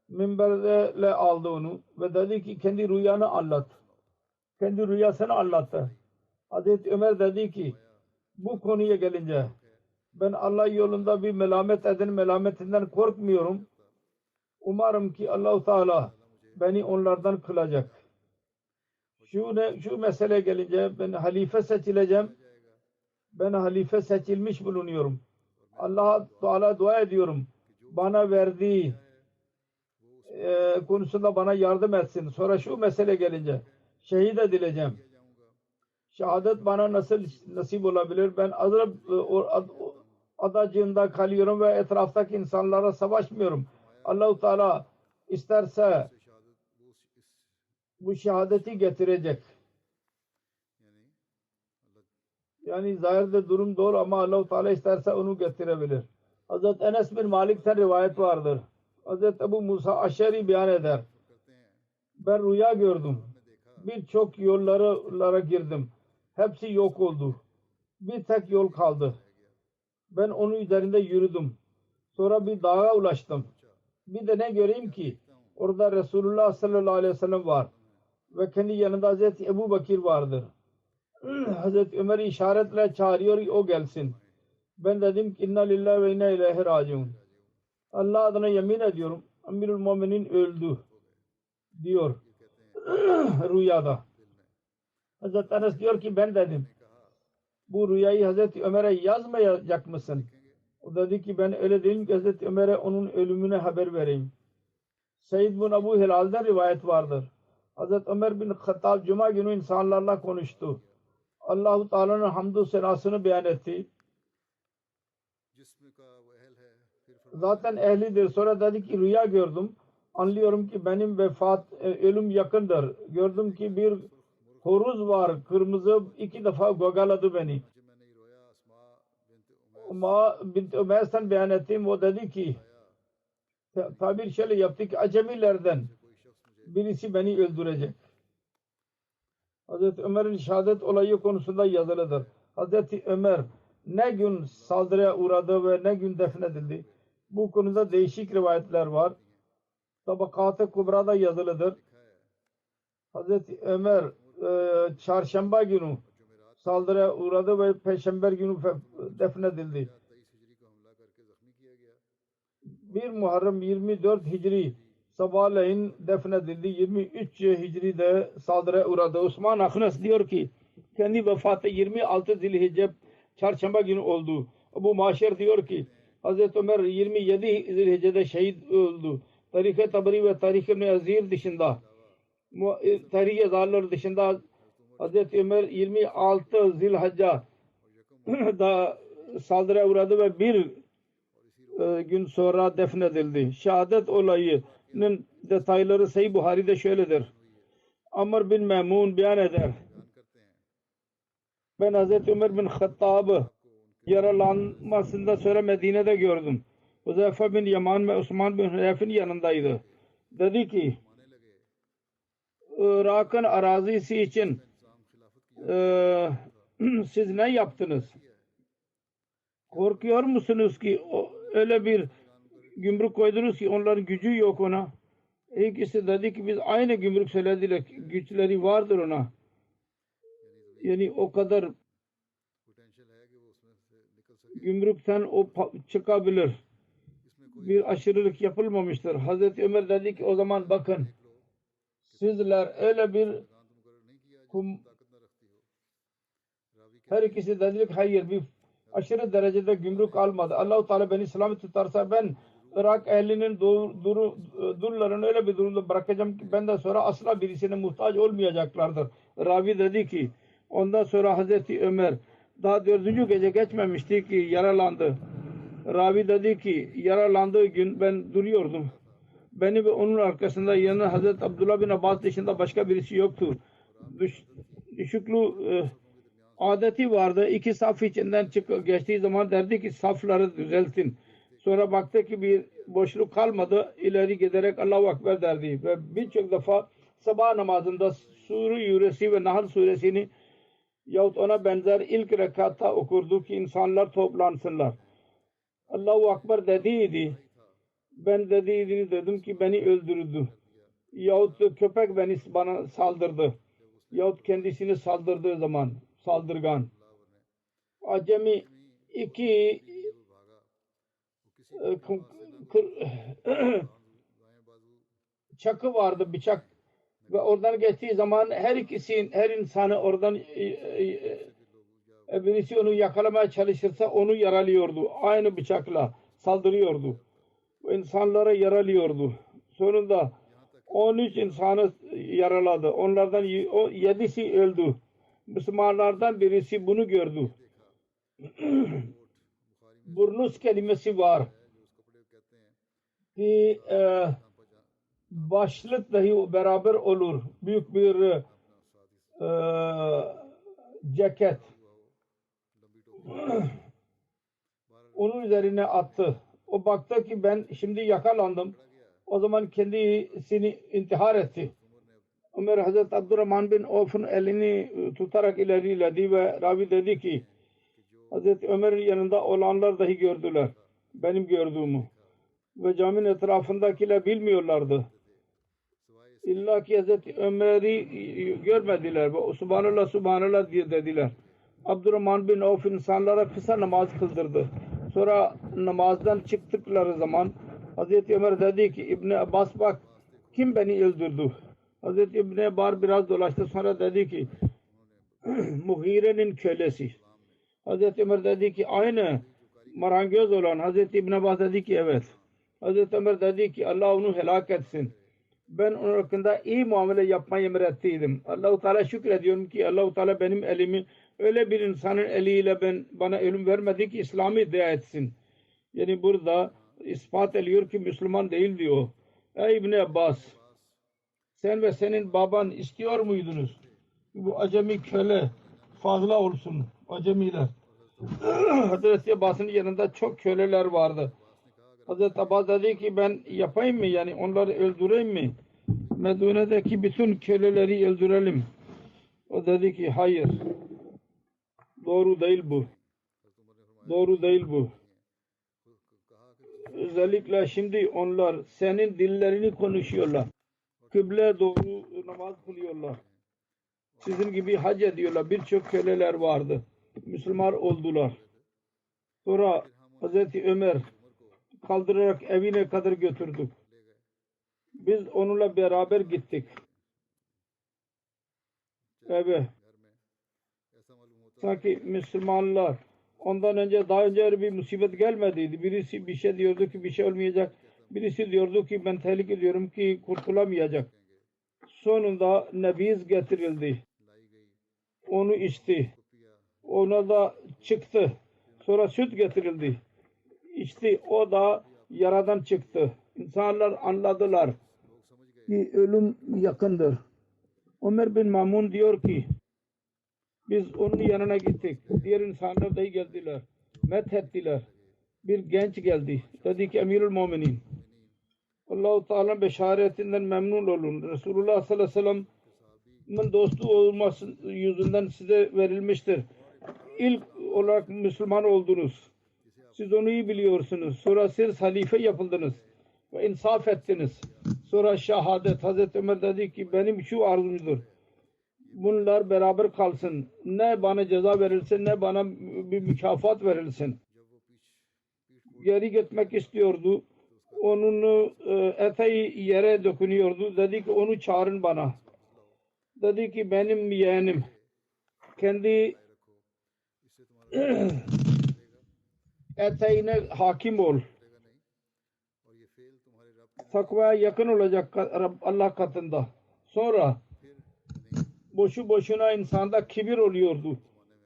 Minberle aldı onu ve dedi ki kendi rüyanı anlat. Kendi rüyasını anlattı. Hazreti Ömer dedi ki bu konuya gelince Ben Allah yolunda bir melamet edin, melametinden korkmuyorum. Umarım ki Allah-u Teala beni onlardan kılacak. Şu mesele gelince ben halife seçileceğim. Ben halife seçilmiş bulunuyorum. Allah-u Teala dua ediyorum. Bana verdiği konusunda bana yardım etsin. Sonra şu mesele gelince şehit edileceğim. Şehadet bana nasıl nasip olabilir? Ben adacığında kalıyorum ve etraftaki insanlara savaşmıyorum. Allah-u Teala isterse bu şehadeti getirecek. Yani zahirde durum doğru ama Allah-u Teala isterse onu getirebilir. Hazreti Enes bin Malik'ten rivayet vardır. Hazreti Ebu Musa Aşeri beyan eder. Ben rüya gördüm. Birçok yollara girdim. Hepsi yok oldu. Bir tek yol kaldı. Ben onun üzerinde yürüdüm. Sonra bir dağa ulaştım. Bir de ne göreyim ki orada Resulullah sallallahu aleyhi ve sellem var. Ve kendi yanında Hazreti Ebu Bakir vardır. Hazreti Ömer'i işaretle çağırıyor o gelsin. Ben dedim ki inna lillahi ve inna ileyhi raciun. Allah adına yemin ediyorum Amirul Muminin öldü diyor rüyada. Hazreti Enes diyor ki ben dedim bu rüyayı Hazreti Ömer'e yazmayacak mısın? O dedi ki ben öyle değilim ki Hazreti Ömer'e onun ölümüne haber vereyim. Seyyid bin Ebu Hilal'den rivayet vardır. Hazreti Ömer bin Hattab Cuma günü insanlarla konuştu. Allah-u Teala'nın hamdü senasını beyan etti. Zaten ehlidir. Sonra dedi ki rüya gördüm. Anlıyorum ki benim ölüm yakındır. Gördüm ki bir horuz var. Kırmızı 2 defa gagaladı beni. Ama bint Ömer'den beyan ettim. O dedi ki tabir şöyle yaptı ki acemilerden birisi beni öldürecek. Hazreti Ömer'in şehadet olayı konusunda yazılıdır. Hazreti Ömer ne gün saldırıya uğradı ve ne gün defnedildi. Bu konuda değişik rivayetler var. Tabakat-ı Kubra'da yazılıdır. Hazreti Ömer çarşamba günü saldırıya uğradı ve Perşembe günü defnedildi. 1 Muharrem 24 Hicri sabahleyin defnedildi. 23 Hicri'de saldırıya uğradı. Osman Akhnas diyor ki kendi vefatı 26 Zilhicce çarşamba günü oldu. Ebu Maşer diyor ki Hazreti Ömer 27 Zilhicce'de şehit oldu. Tarih-i Tabari ve Tarih-i İbn Azir dışında Tarih-i Yazarlar dışında Hazreti Ömer 26 Zilhicce'da saldırıya uğradı ve bir gün sonra defnedildi. Şehadet olayının detayları Sahih Buhari'de şöyledir. Amr bin Memun beyan eder. Ben Hazreti Ömer bin Hattab'ı yaralanmasından sonra Medine'de gördüm. Huzeyfe bin Yaman ve Osman bin Hüneyf'in yanındaydı. Dedi ki Irak'ın arazisi için siz ne yaptınız? Korkuyor musunuz ki öyle bir gümrük koydunuz ki onların gücü yok ona? İkisi dedi ki biz aynı gümrük söylediler. Güçleri vardır ona. Yani o kadar gümrükten o çıkabilir. Bir aşırılık yapılmamıştır. Hazreti Ömer dedi ki o zaman bakın sizler öyle bir her ikisi dedi ki hayır bir aşırı derecede gümrük almadı. Allah-u Teala beni selamet tutarsa ben Irak ehlinin durlarını öyle bir durumda bırakacağım ki benden sonra asla birisine muhtaç olmayacaklardır. Ravi dedi ki ondan sonra Hazreti Ömer daha 4. gece geçmemişti ki yaralandı. Ravi dedi ki yaralandığı gün ben duruyordum. Beni ve onun arkasında yanında Hazreti Abdullah bin Abbas dışında başka birisi yoktu. Düşüklü adeti vardı. 2 saf içinden geçtiği zaman derdi ki safları düzeltin. Sonra baktı ki bir boşluk kalmadı. İleri giderek Allahu Ekber derdi. Ve birçok defa sabah namazında Sure Yuresi ve Nahl suresini yahut ona benzer ilk rekatta okurdu ki insanlar toplansınlar. Allahu Ekber dediydi. Ben dedim ki beni öldürdü. Yahut köpek bana saldırdı. Yahut kendisini saldırdığı zaman saldırgan. Acemi 2 çakı vardı, bıçak, ve oradan geçtiği zaman her insanı oradan birisi onu yakalamaya çalışırsa onu yaralıyordu. Aynı bıçakla saldırıyordu. O insanlara yaralıyordu. Sonunda 13 insanı yaraladı. Onlardan 7'si öldü. Müslümanlardan birisi bunu gördü. Burnuz kelimesi var ki başlık dahi beraber olur. Büyük bir ceket. Onun üzerine attı. O baktı ki ben şimdi yakalandım. O zaman kendisini intihar etti. Ömer Hazreti Abdurrahman bin Avf'un elini tutarak ilerledi ve ravi dedi ki Hazreti Ömer'in yanında olanlar dahi gördüler benim gördüğümü ve caminin etrafındakiler bilmiyorlardı. İlla ki Hazreti Ömer'i görmediler ve Subhanallah Subhanallah diye dediler. Abdurrahman bin Avf insanlara kısa namaz kıldırdı. Sonra namazdan çıktıkları zaman Hazreti Ömer dedi ki İbni Abbas bak kim beni öldürdü? Hazreti İbni Abbas biraz dolaştı, sonra dedi ki Muhire'nin kölesi. Hazreti Ömer dedi ki aynı marangoz olan. Hazreti İbni Abbas dedi ki evet. Hazreti Ömer dedi ki Allah onu helak etsin. Ben onun hakkında iyi muamele yapmayı emrettiydim. Allah-u Teala şükrediyorum ki Allah-u Teala benim elimi öyle bir insanın eliyle bana ölüm vermedi ki İslam'ı iddia etsin. Yani burada ispat ediyor ki Müslüman değil diyor. Ey İbni Abbas sen ve senin baban istiyor muydunuz? Bu acemi köle fazla olsun. Acemiler. Hazreti Abbas'ın yanında çok köleler vardı. Hazreti Abbas dedi ki ben yapayım mı? Yani onları öldüreyim mi? Medine'deki bütün köleleri öldürelim. O dedi ki hayır. Doğru değil bu. Doğru değil bu. Özellikle şimdi onlar senin dillerini konuşuyorlar. Kıble doğru namaz kılıyorlar. Sizin gibi hac ediyorlar. Birçok köleler vardı. Müslüman oldular. Sonra Hazreti Ömer kaldırarak evine kadar götürdük. Biz onunla beraber gittik. Evet. Sanki Müslümanlar ondan önce daha önce bir musibet gelmediydi. Birisi bir şey diyordu ki bir şey olmayacak. Birisi diyordu ki ben tehlike ediyorum ki kurtulamayacak. Sonunda nebiz getirildi. Onu içti. Ona da çıktı. Sonra süt getirildi. İçti. O da yaradan çıktı. İnsanlar anladılar ki ölüm yakındır. Ömer bin Mamun diyor ki biz onun yanına gittik. Diğer insanlar da geldiler. Methettiler. Bir genç geldi. Dedi ki Emirül Muminin Allah-u Teala'nın beşaretinden memnun olun. Resulullah sallallahu aleyhi ve sellem'in dostu olması yüzünden size verilmiştir. İlk olarak Müslüman oldunuz. Siz onu iyi biliyorsunuz. Sonra siz halife yapıldınız ve insaf ettiniz. Sonra şehadet. Hazreti Ömer dedi ki benim şu arzumdur. Bunlar beraber kalsın. Ne bana ceza verilsin ne bana bir mükafat verilsin. Geri gitmek istiyordu. Onun eteği yere dokunuyordu. Dedi ki onu çağırın bana. Dedi ki benim yeğenim. Kendi eteğine hakim ol. Takvaya yakın olacak Allah katında. Sonra boşu boşuna insanda kibir oluyordu.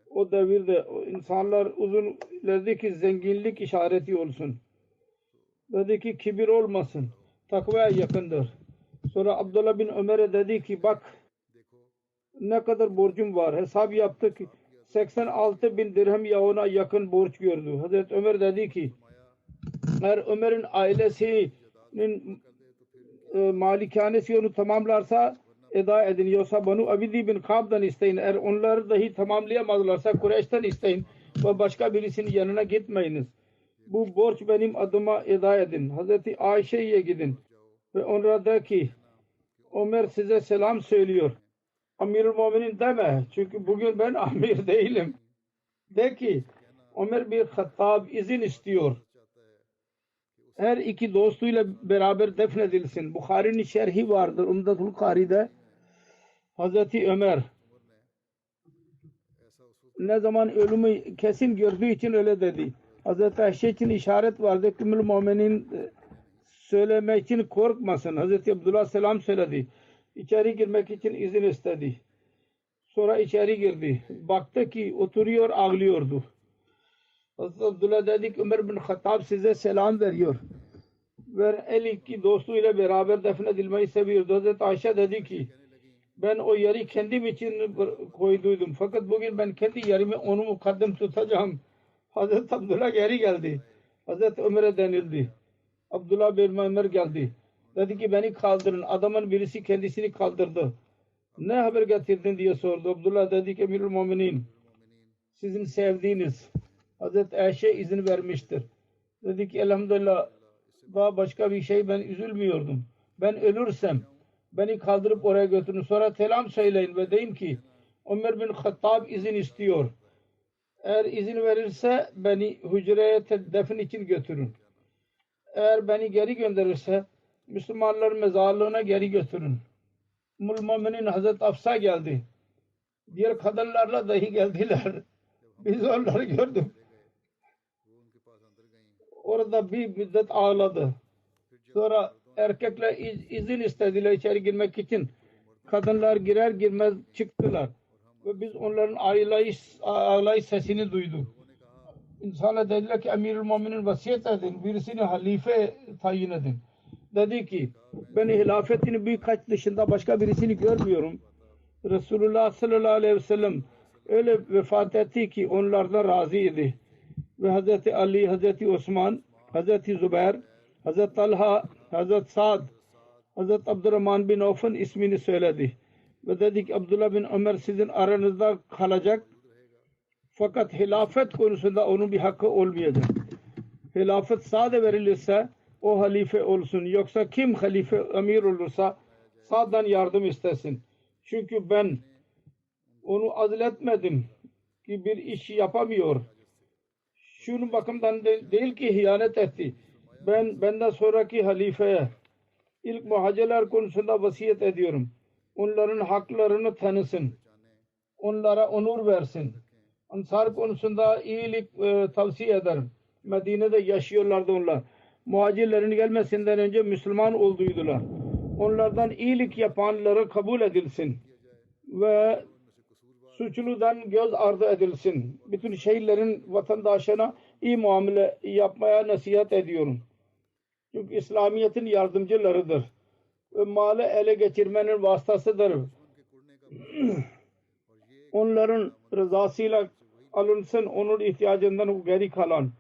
O devirde insanlar uzun dedi ki zenginlik işareti olsun. Dedi ki kibir olmasın. Takvaya yakındır. Sonra Abdullah bin Ömer'e dedi ki bak ne kadar borcum var. Hesap yaptık. 86 bin dirhem ya ona yakın borç gördü. Hazreti Ömer dedi ki eğer Ömer'in ailesinin malikanesi onu tamamlarsa eda edin. Yoksa Banu Abidi bin Kab'dan isteyin. Eğer onları dahi tamamlayamazlarsa Kureyş'ten isteyin ve başka birisinin yanına gitmeyiniz. Bu borç benim adıma eda edin. Hazreti Ayşe'ye gidin ve onlara de ki Ömer size selam söylüyor. Amirul Muminin deme. Çünkü bugün ben amir değilim. De ki Ömer bir Hattab izin istiyor. her iki dostuyla beraber defnedilsin. Bukhari'nin şerhi vardır. Umdatul Kari'de Hazreti Ömer ne zaman ölümü kesin gördüğü için öyle dedi. Hazreti Ayşe için işaret vardı. Ümmül Müminin söylemek için korkmasın. Hazreti Abdullah selam söyledi. İçeri girmek için izin istedi. Sonra içeri girdi. Baktı ki oturuyor, ağlıyordu. Hazreti Abdullah dedi ki Ömer bin Hattab size selam veriyor. Ve el iki dostuyla beraber defnedilmeyi seviyordu. Hazreti Ayşe dedi ki ben o yeri kendim için koyduydum. Fakat bugün ben kendi yerimi onu mukaddim tutacağım. Hazreti Abdullah geri geldi. Hazreti Ömer'e denildi. Abdullah bin Ömer geldi. Dedi ki beni kaldırın. Adamın birisi kendisini kaldırdı. Ne haber getirdin diye sordu. Abdullah dedi ki Emirül Müminin sizin sevdiğiniz Hazreti Ayşe izin vermiştir. Dedi ki elhamdülillah daha başka bir şey ben üzülmüyordum. Ben ölürsem beni kaldırıp oraya götürün. Sonra selam söyleyin ve deyin ki Ömer bin Hattab izin istiyor. Eğer izin verirse beni hücreye defin için götürün. Eğer beni geri gönderirse Müslümanların mezarlığına geri götürün. Müminin Hazreti Afsa geldi. Diğer kadınlarla dahi geldiler. Biz onları gördük. Orada bir müddet ağladı. Sonra erkekler izin istediler içeri girmek için. Kadınlar girer girmez çıktılar. Ve biz onların ağlayış sesini duyduk. İnsanlar dediler ki Emirül Müminin vasiyet edin. Birisini halife tayin edin. Dedi ki ben hilafetin birkaç dışında başka birisini görmüyorum. Resulullah sallallahu aleyhi ve sellem öyle vefat etti ki onlardan razıydı. Ve Hazreti Ali, Hazreti Osman, Hazreti Zübeyir, Hazreti Talha, Hazreti Sa'd, Hazreti Abdurrahman bin Avf'ın ismini söyledi. Ve dedi ki Abdullah bin Ömer sizin aranızda kalacak. Fakat hilafet konusunda onun bir hakkı olmayacak. Hilafet Sa'd'a verilirse o halife olsun. Yoksa kim halife emir olursa Sa'd'dan yardım istesin. Çünkü ben onu azletmedim ki bir iş yapamıyor. Şunun bakımdan değil ki hıyanet etti. Benden sonraki halifeye ilk muhacirler konusunda vasiyet ediyorum. Onların haklarını tanısın. Onlara onur versin. Ansar konusunda iyilik tavsiye ederim. Medine'de yaşıyorlardı onlar. Muhacirlerin gelmesinden önce Müslüman olduydular. Onlardan iyilik yapanları kabul edilsin. Ve suçludan göz ardı edilsin. Bütün şehirlerin vatandaşına iyi muamele yapmaya nasihat ediyorum. Çünkü İslamiyet'in yardımcılarıdır. Ve malı ele geçirmenin vasıtasıdır. Onların rızasıyla alınsın, onun ihtiyacından geri kalan.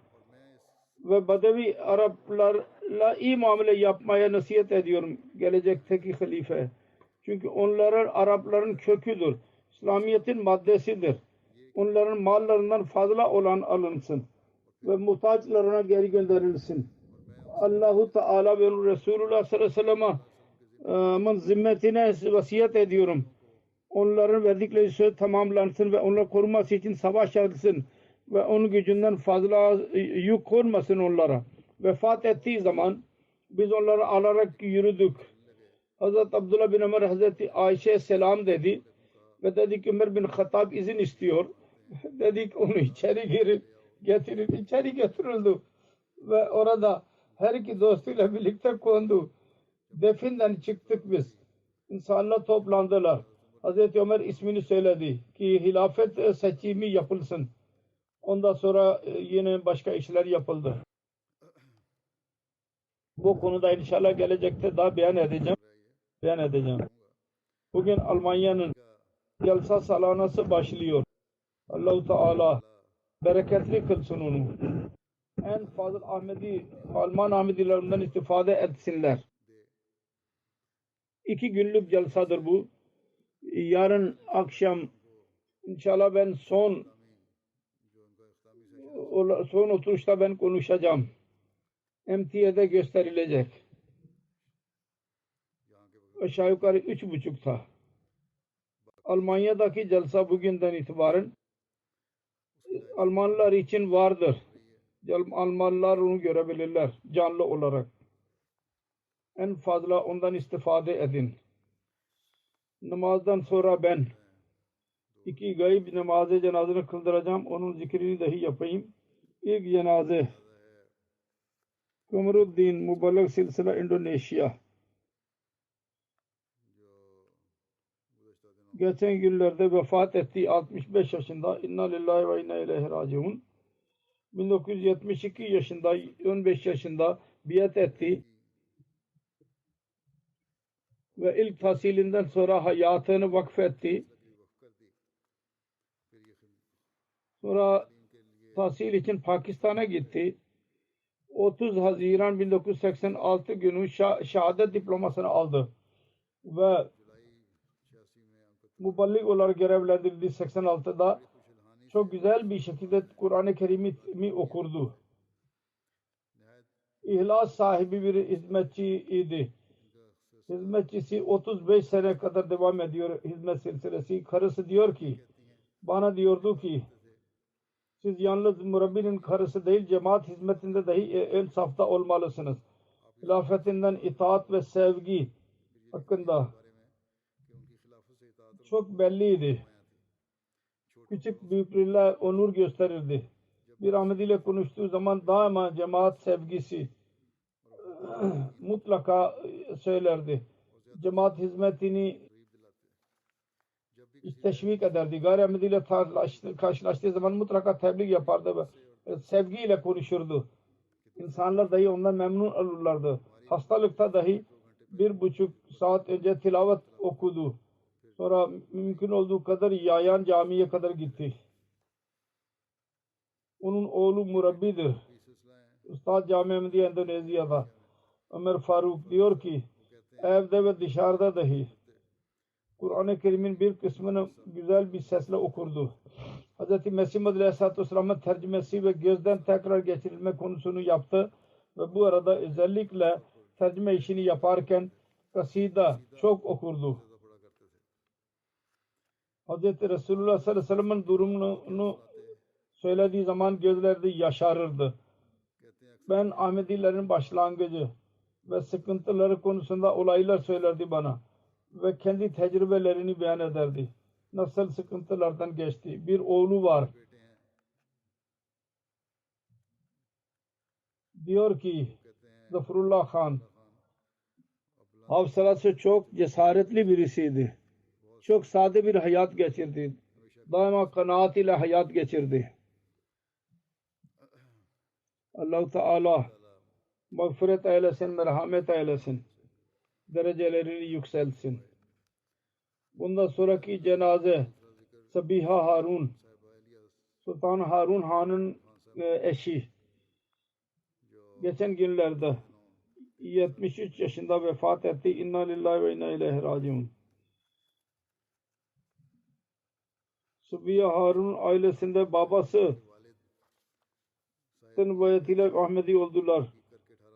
Ve Bedevi Araplarla iyi muamele yapmaya nasihat ediyorum gelecekteki halife. Çünkü onların Arapların köküdür. İslamiyet'in maddesidir. Onların mallarından fazla olan alınsın. Ve muhtaçlarına geri gönderilsin. Allahu Teala ve Resulullah sallallahu aleyhi ve sellem'in zimmetine vasiyet ediyorum. Onların verdikleri söz tamamlansın ve onları koruması için savaş yapılsın. Ve onun gücünden fazla yük konmasın onlara. Vefat ettiği zaman biz onları alarak yürüdük. Hazreti Abdullah bin Ömer Hazreti Ayşe selam dedi. Ve dedi ki Ömer bin Hattab izin istiyor. Dedik onu içeri getirin. İçeri götürüldü. Ve orada her iki dostuyla birlikte kondu. Definden çıktık biz. İnsanlar toplandılar. Hazreti Ömer ismini söyledi ki hilafet seçimi yapılsın. Ondan sonra yine başka işler yapıldı. Bu konuda inşallah gelecekte daha beyan edeceğim. Bugün Almanya'nın Jalsa salanası başlıyor. Allah-u Teala bereketli kılsın onu. En fazla Alman Ahmedilerinden istifade etsinler. 2 günlük jalsadır bu. Yarın akşam inşallah ben son oturuşta ben konuşacağım. MTA'de gösterilecek. Aşağı yukarı 3.30'da. Almanya'daki jalsa bugünden itibaren Almanlar için vardır. Almanlar onu görebilirler canlı olarak. En fazla ondan istifade edin. Namazdan sonra ben 2 gayb namazı cenazını kıldıracağım. Onun zikrini dahi yapayım. İlk cenaze Kamaruddin Mübalek Silsila Endonezya. Geçen günlerde vefat etti 65 yaşında. İnna lillahi ve inna ileyhi raciun. 1972 yaşında 15 yaşında biat etti. Ve ilk tahsilinden sonra hayatını vakfetti. Sonra tahsil için Pakistan'a gitti. 30 Haziran 1986 günü şehadet diplomasını aldı. Ve muballik olarak görevlendirildi 86'da. Çok güzel bir şekilde Kur'an-ı Kerim'i okurdu. İhlas sahibi bir hizmetçiydi. Hizmetçisi 35 sene kadar devam ediyor hizmet silsilesi. Karısı diyor ki, bana diyordu ki, siz yalnız murabbinin karısı değil, cemaat hizmetinde dahi ön safta olmalısınız. Hilafetinden itaat ve sevgi hakkında çok belliydi. Küçük büyüklerle onur gösterirdi. Bir Ahmedi ile konuştuğu zaman daima cemaat sevgisi mutlaka söylerdi. Cemaat hizmetini teşvik ederdi. Gayri Ahmedi ile karşılaştığı zaman mutlaka tebliğ yapardı ve sevgiyle konuşurdu. İnsanlar dahi ondan memnun olurlardı. Hastalıkta dahi 1,5 saat önce tilavet okudu. Sonra mümkün olduğu kadar yayan camiye kadar gitti. Onun oğlu murabbidir. Üstad Cami Ahmediye Endonezya'da. Ömer Faruk diyor ki, evde ve dışarıda dahi Kur'an-ı Kerim'in bir kısmını güzel bir sesle okurdu. Hz. Mesih Maud Aleyhisselatü Vesselam'ın tercümesi ve gözden tekrar geçirilme konusunu yaptı ve bu arada özellikle tercüme işini yaparken kasida çok okurdu. Hz. Resulullah sallallahu aleyhi ve sellem'in durumunu söylediği zaman gözleri yaşarırdı. Ben Ahmedilerin başlangıcı ve sıkıntıları konusunda olaylar söylerdi bana ve kendi tecrübelerini beyan ederdi. Nasıl sıkıntılardan geçti. Bir oğlu var. Diyor ki Zafarullah Khan hafsalası çok cesaretli birisiydi. Çok sade bir hayat geçirdi. Daima kanaat ile hayat geçirdi. Allah-u Teala mağfiret eylesin, merhamet eylesin. Derecelerini yükselsin. Bundan sonraki cenaze Sabiha Harun, Sultan Harun Han'ın eşi. Geçen günlerde 73 yaşında vefat etti. İnna lillahi ve inna ileyhi raciun. Sabiha Harun ailesinde babası bayetiyle Ahmedi oldular.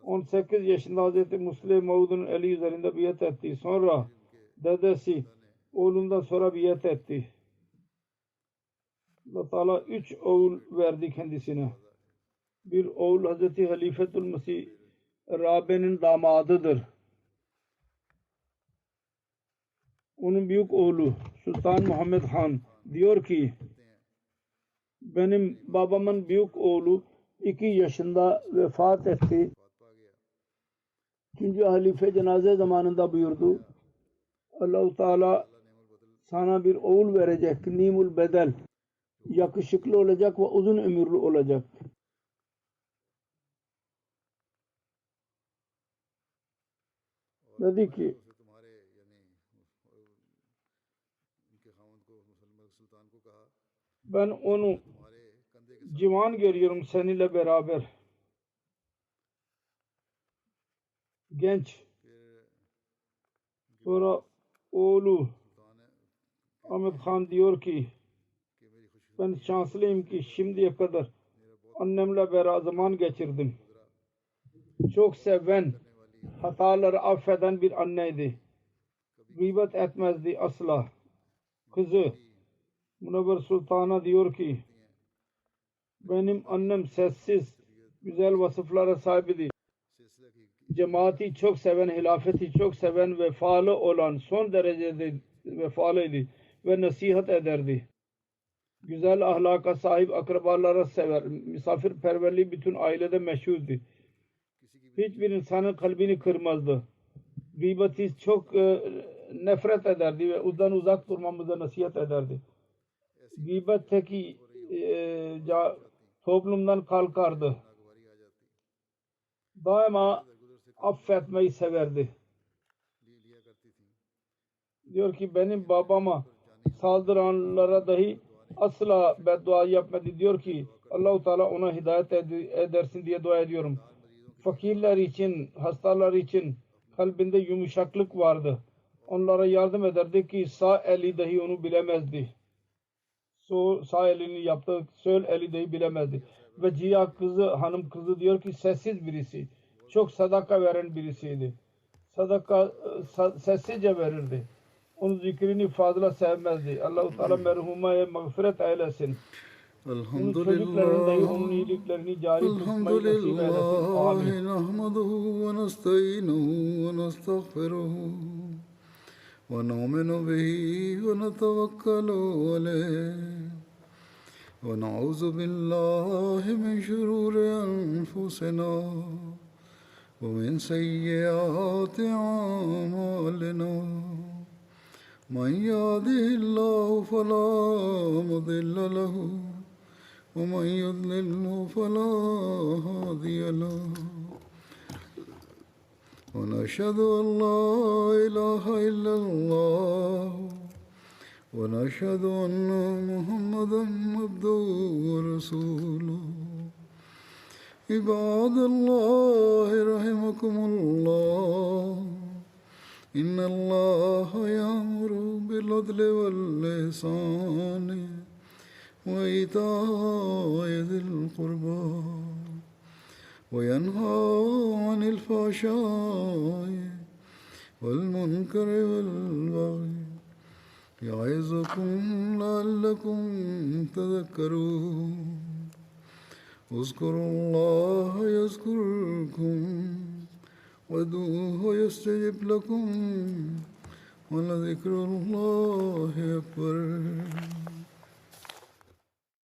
18 yaşında Hz. Musleh Maud'un eli üzerinde biat etti. Sonra dedesi oğlundan sonra biat etti. Allah Teala 3 oğul verdi kendisine. Bir oğul Hz. Halifetul Mesih Rabe'nin damadıdır. Onun büyük oğlu Sultan Muhammed Han diyor ki, benim babamın büyük oğlu 2 yaşında vefat etti. 3. halife cenaze zamanında buyurdu, Allah-u Teala sana bir oğul verecek, nimul bedel, yakışıklı olacak ve uzun ömürlü olacak. Dedi ki, ben onu civan görüyorum seninle beraber. Genç. Sonra oğlu Ahmet Khan diyor ki, ben şanslıyım ki şimdiye kadar annemle beraber zaman geçirdim. Çok seven, hataları affeden bir anneydi. Gıybet etmezdi asla. Kızı Münevver Sultan'a diyor ki, benim annem sessiz güzel vasıflara sahibiydi. Cemaati çok seven, hilafeti çok seven, vefalı olan, son derecede vefalıydı ve nasihat ederdi. Güzel ahlaka sahip, akrabalara sever, misafirperverliği bütün ailede meşhurdu. Hiçbir insanın kalbini kırmazdı. Gıybeti çok nefret ederdi ve ondan uzak durmamıza nasihat ederdi. Gıybetteki toplumdan kalkardı. Daima affetmeyi severdi. Diyor ki benim babama saldıranlara dahi asla beddua yapmadı. Diyor ki Allah-u Teala ona hidayet edersin diye dua ediyorum. Fakirler için, hastalar için kalbinde yumuşaklık vardı. Onlara yardım ederdi ki sağ eli dahi onu bilemezdi. Sağ elini yaptığı sol eli dahi bilemezdi. Ve Ciha kızı, hanım kızı diyor ki sessiz birisi. Çok sadaka veren birisiydi. Sadaka sessizce verirdi. Onun zikrini fazla sevmezdi. Allah-u Teala merhumaya mağfiret eylesin. Onun çocukların dahi onun iyiliklerini cari tutmayı nasip eylesin. Amin. نحمده ونستعينه ونستغفره ونؤمن به ونتوكل عليه ونعوذ بالله من شرور أنفسنا ومن سيئات أعمالنا من يهده الله فلا مضل له ومن يضلله فلا هادي له ونشهد أن لا إله إلا الله ونشهد أن محمدا عبده ورسوله عباد الله رحمكم الله إن الله يأمر بالعدل والإحسان وإيتاء ذي القربى وينهى عن الفحشاء والمنكر والبغي يعظكم لعلكم تذكرون اذكروا الله يذكركم وادعوه يستجب لكم ولذكر الله أكبر